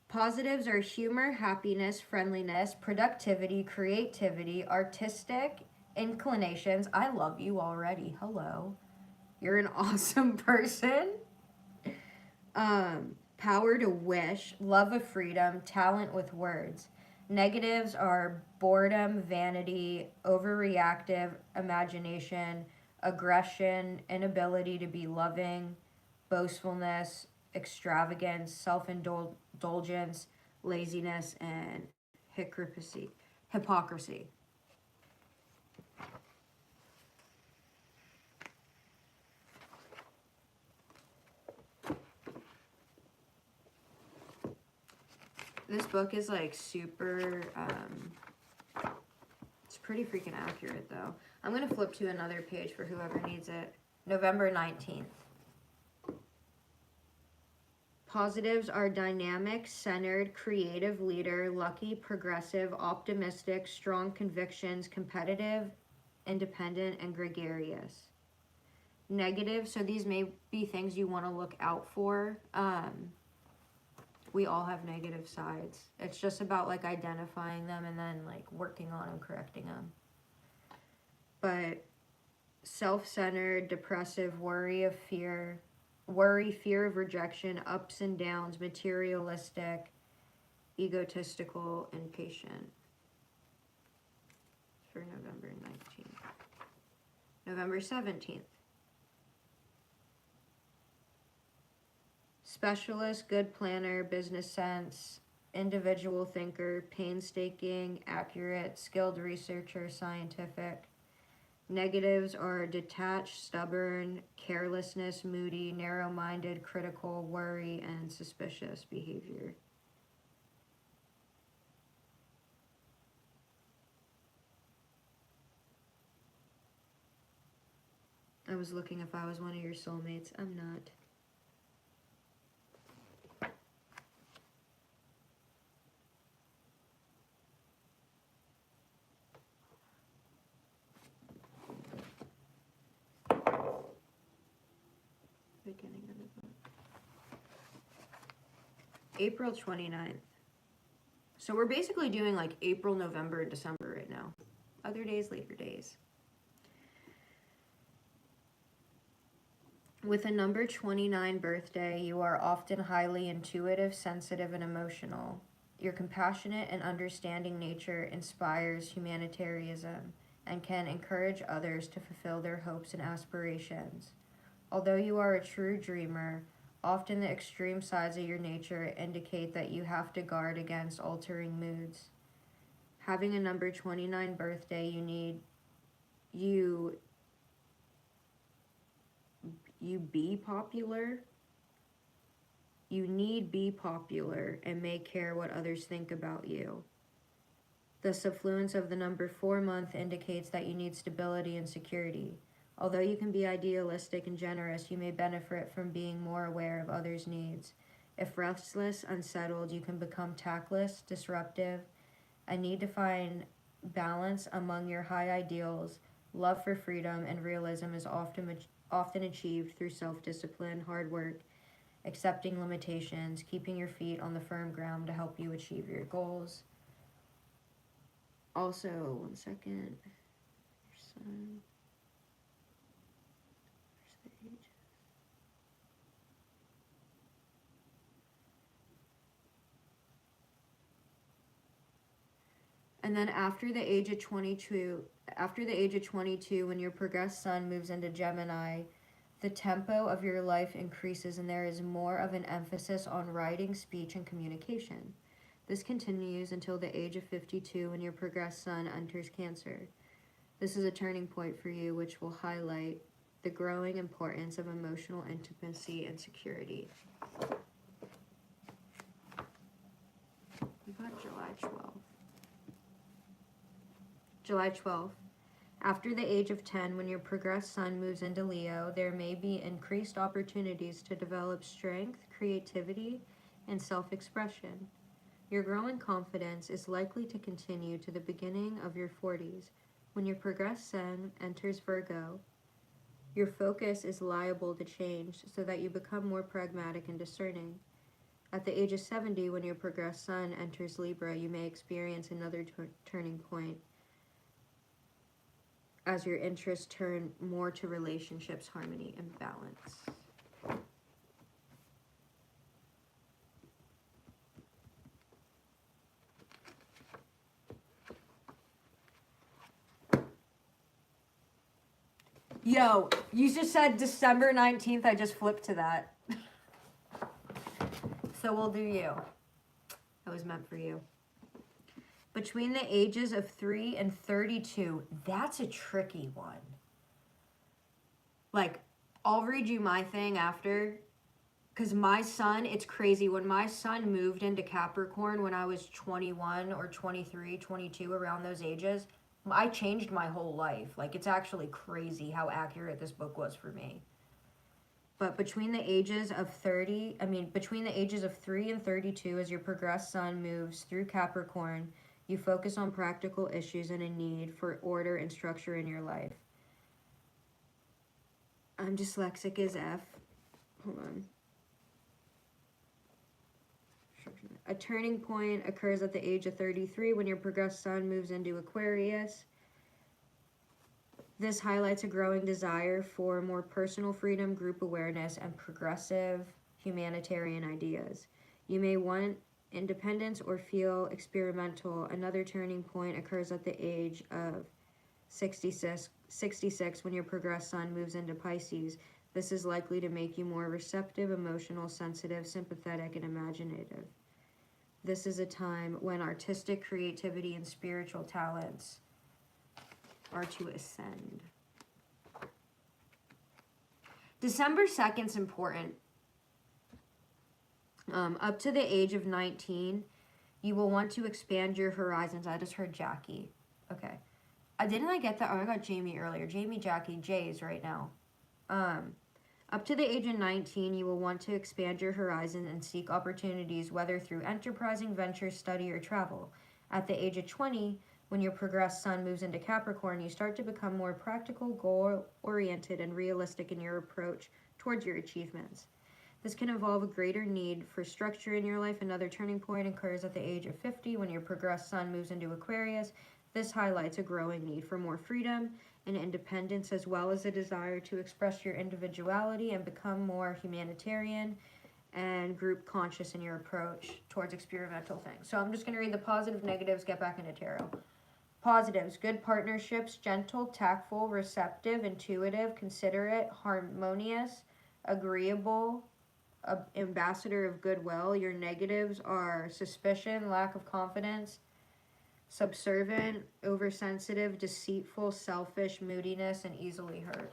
Positives are humor, happiness, friendliness, productivity, creativity, artistic inclinations. I love you already. Hello. You're an awesome person. Power to wish, love of freedom, talent with words. Negatives are boredom, vanity, overreactive, imagination, aggression, inability to be loving, boastfulness, extravagance, self-indulgence, laziness, and hypocrisy. This book is like super, it's pretty freaking accurate though. I'm going to flip to another page for whoever needs it. November 19th. Positives are dynamic, centered, creative, leader, lucky, progressive, optimistic, strong convictions, competitive, independent, and gregarious. Negative, so these may be things you want to look out for. We all have negative sides. It's just about like identifying them and then like working on them, correcting them. But self-centered, depressive, fear of rejection, ups and downs, materialistic, egotistical, and patient. For November 19th. November 17th. Specialist, good planner, business sense, individual thinker, painstaking, accurate, skilled researcher, scientific. Negatives are detached, stubborn, carelessness, moody, narrow-minded, critical, worry, and suspicious behavior. I was looking if I was one of your soulmates. I'm not. Beginning of the book. April 29th. So we're basically doing like April, November, and December right now. Other days, later days. With a number 29 birthday, you are often highly intuitive, sensitive, and emotional. Your compassionate and understanding nature inspires humanitarianism and can encourage others to fulfill their hopes and aspirations. Although you are a true dreamer, often the extreme sides of your nature indicate that you have to guard against altering moods. Having a number 29 birthday, you be popular. You need be popular and may care what others think about you. The subfluence of the number 4 month indicates that you need stability and security. Although you can be idealistic and generous, you may benefit from being more aware of others' needs. If restless, unsettled, you can become tactless, disruptive, and need to find balance among your high ideals. Love for freedom and realism is often achieved through self-discipline, hard work, accepting limitations, keeping your feet on the firm ground to help you achieve your goals. Also, one second. Your sun. Where's the age? And then after the age of 22, when your progressed sun moves into Gemini, the tempo of your life increases and there is more of an emphasis on writing, speech, and communication. This continues until the age of 52 when your progressed sun enters Cancer. This is a turning point for you, which will highlight the growing importance of emotional intimacy and security. We got July 12th. July 12th. After the age of 10, when your progressed sun moves into Leo, there may be increased opportunities to develop strength, creativity, and self-expression. Your growing confidence is likely to continue to the beginning of your 40s. When your progressed sun enters Virgo, your focus is liable to change so that you become more pragmatic and discerning. At the age of 70, when your progressed sun enters Libra, you may experience another turning point as your interests turn more to relationships, harmony, and balance. Yo, you just said December 19th. I just flipped to that. So we'll do you. That was meant for you. Between the ages of 3 and 32, that's a tricky one. Like, I'll read you my thing after, because my sun, it's crazy. When my sun moved into Capricorn when I was 21 or 23, 22, around those ages, I changed my whole life. Like, it's actually crazy how accurate this book was for me. But between the ages of 3 and 32, as your progressed sun moves through Capricorn, you focus on practical issues and a need for order and structure in your life. I'm dyslexic as F. Hold on. A turning point occurs at the age of 33 when your progressed sun moves into Aquarius. This highlights a growing desire for more personal freedom, group awareness, and progressive humanitarian ideas. You may want independence or feel experimental. Another turning point occurs at the age of 66 when your progressed sun moves into Pisces. This is likely to make you more receptive, emotional, sensitive, sympathetic, and imaginative. This is a time when artistic creativity and spiritual talents are to ascend. December 2nd is important. Up to the age of 19, you will want to expand your horizons. I just heard Jackie. Okay. Didn't I get that? Oh, I got Jamie earlier. Jamie, Jackie, Jay's right now. Up to the age of 19, you will want to expand your horizon and seek opportunities, whether through enterprising ventures, study, or travel. At the age of 20, when your progressed sun moves into Capricorn, you start to become more practical, goal-oriented, and realistic in your approach towards your achievements. This can involve a greater need for structure in your life. Another turning point occurs at the age of 50 when your progressed sun moves into Aquarius. This highlights a growing need for more freedom and independence, as well as a desire to express your individuality and become more humanitarian and group conscious in your approach towards experimental things. So I'm just going to read the positive, negatives, get back into tarot. Positives: good partnerships, gentle, tactful, receptive, intuitive, considerate, harmonious, agreeable, ambassador of goodwill. Your negatives are suspicion, lack of confidence, subservient, oversensitive, deceitful, selfish, moodiness, and easily hurt.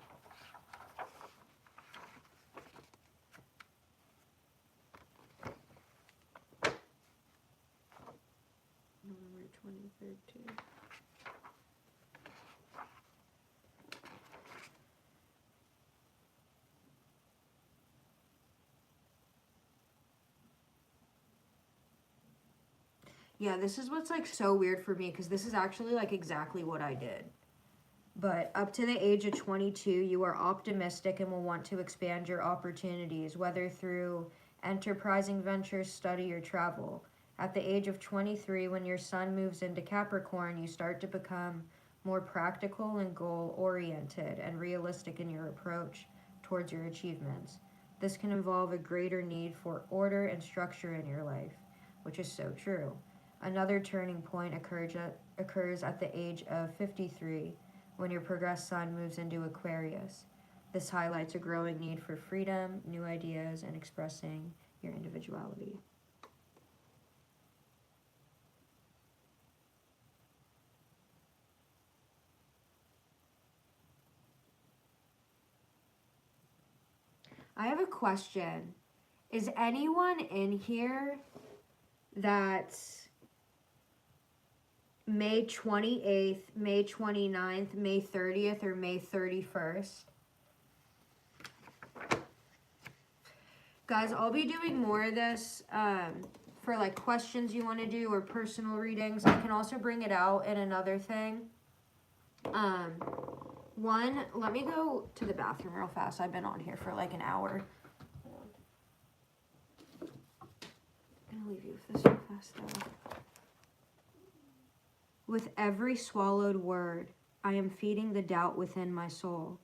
November 23rd too. Yeah, this is what's like so weird for me, because this is actually like exactly what I did. But up to the age of 22, you are optimistic and will want to expand your opportunities, whether through enterprising ventures, study, or travel. At the age of 23, when your sun moves into Capricorn, you start to become more practical and goal-oriented and realistic in your approach towards your achievements. This can involve a greater need for order and structure in your life, which is so true. Another turning point occurs at the age of 53, when your progressed sun moves into Aquarius. This highlights a growing need for freedom, new ideas, and expressing your individuality. I have a question. Is anyone in here that's May 28th, May 29th, May 30th, or May 31st? Guys, I'll be doing more of this for like questions you want to do or personal readings. I can also bring it out in another thing. Let me go to the bathroom real fast. I've been on here for like an hour. I'm gonna leave you with this real fast though. With every swallowed word, I am feeding the doubt within my soul.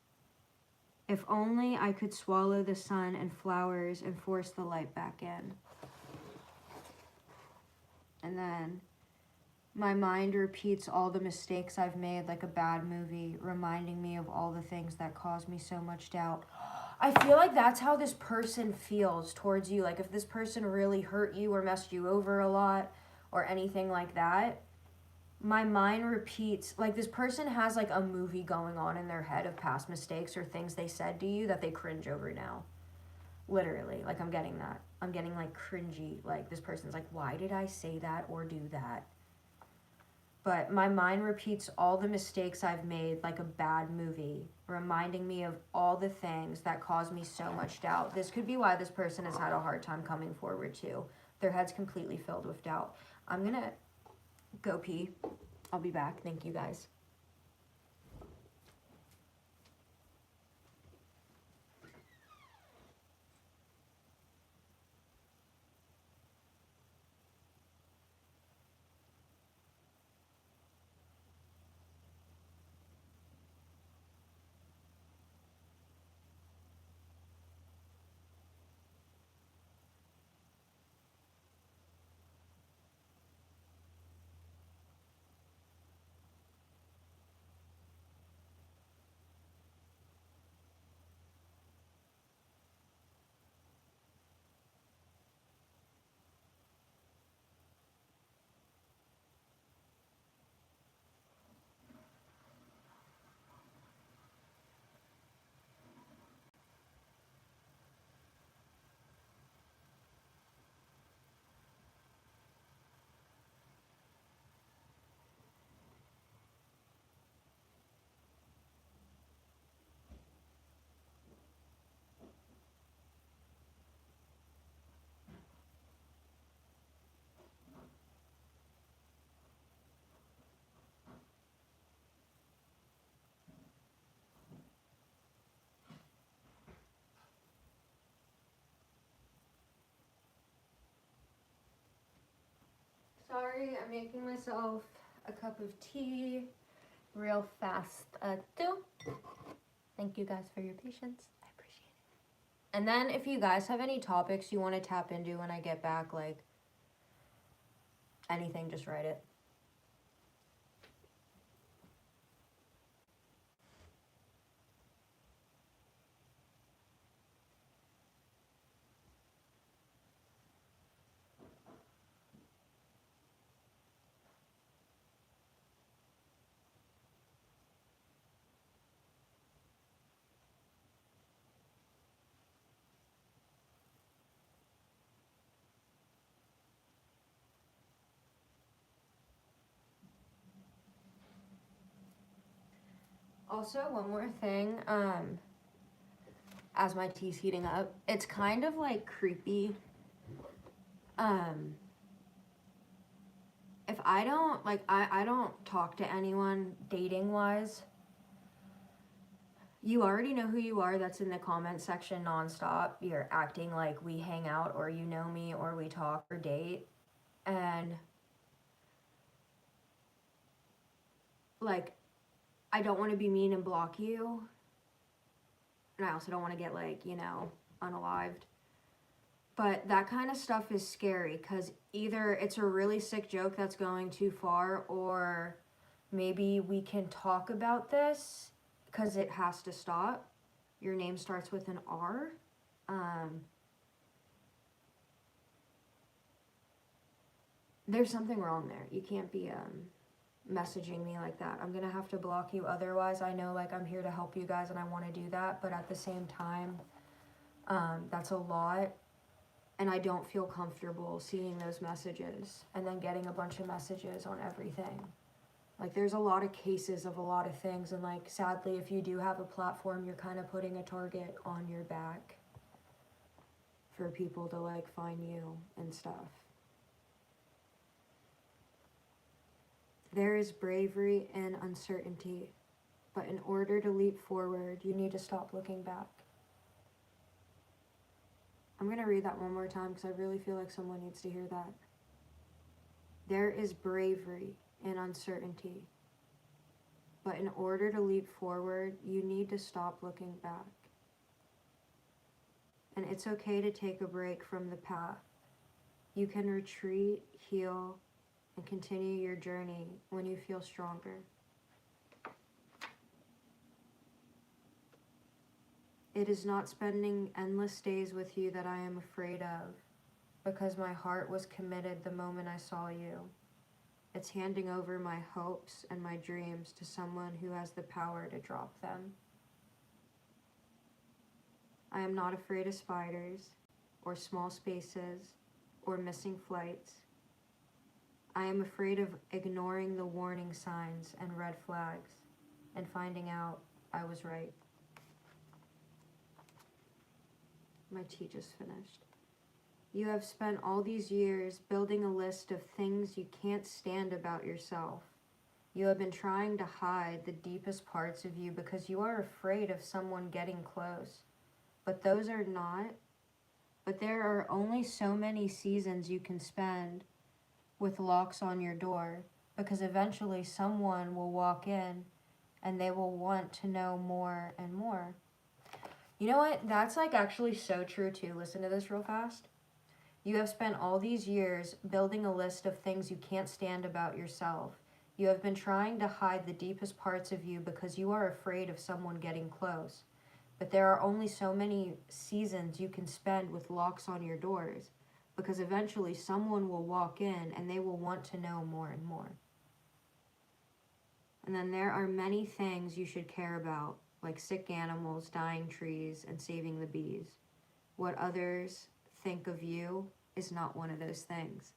If only I could swallow the sun and flowers and force the light back in. And then, my mind repeats all the mistakes I've made like a bad movie, reminding me of all the things that caused me so much doubt. I feel like that's how this person feels towards you. Like if this person really hurt you or messed you over a lot or anything like that, my mind repeats, like this person has like a movie going on in their head of past mistakes or things they said to you that they cringe over now. Literally, like I'm getting that. I'm getting like cringy, like this person's like, why did I say that or do that? But my mind repeats all the mistakes I've made like a bad movie, reminding me of all the things that caused me so much doubt. This could be why this person has had a hard time coming forward too. Their head's completely filled with doubt. I'm gonna go pee. I'll be back. Thank you guys. Sorry, I'm making myself a cup of tea real fast too. Thank you guys for your patience. I appreciate it. And then if you guys have any topics you want to tap into when I get back, like anything, just write it. Also, one more thing, as my tea's heating up, it's kind of like creepy. If I don't, like, I don't talk to anyone dating wise, you already know who you are. That's in the comment section nonstop. You're acting like we hang out or you know me or we talk or date. And, like, I don't want to be mean and block you. And I also don't want to get, like, you know, unalived. But that kind of stuff is scary because either it's a really sick joke that's going too far, or maybe we can talk about this because it has to stop. Your name starts with an R. There's something wrong there. You can't be messaging me like that. I'm gonna have to block you otherwise. I know, like, I'm here to help you guys and I want to do that, but at the same time, that's a lot. And I don't feel comfortable seeing those messages and then getting a bunch of messages on everything. Like, there's a lot of cases of a lot of things, and, like, sadly, if you do have a platform, you're kind of putting a target on your back for people to, like, find you and stuff. There is bravery in uncertainty, but in order to leap forward, you need to stop looking back. I'm going to read that one more time because I really feel like someone needs to hear that. There is bravery in uncertainty, but in order to leap forward, you need to stop looking back. And it's okay to take a break from the path. You can retreat, heal, and continue your journey when you feel stronger. It is not spending endless days with you that I am afraid of, because my heart was committed the moment I saw you. It's handing over my hopes and my dreams to someone who has the power to drop them. I am not afraid of spiders, or small spaces, or missing flights. I am afraid of ignoring the warning signs and red flags and finding out I was right. My tea just finished. You have spent all these years building a list of things you can't stand about yourself. You have been trying to hide the deepest parts of you because you are afraid of someone getting close. But there are only so many seasons you can spend with locks on your door, because eventually someone will walk in and they will want to know more and more. You know what? That's, like, actually so true too. Listen to this real fast. You have spent all these years building a list of things you can't stand about yourself. You have been trying to hide the deepest parts of you because you are afraid of someone getting close. But there are only so many seasons you can spend with locks on your doors, because eventually someone will walk in and they will want to know more and more. And then there are many things you should care about, like sick animals, dying trees, and saving the bees. What others think of you is not one of those things.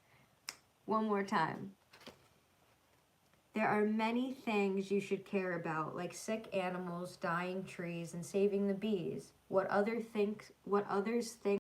One more time. There are many things you should care about, like sick animals, dying trees, and saving the bees. What others think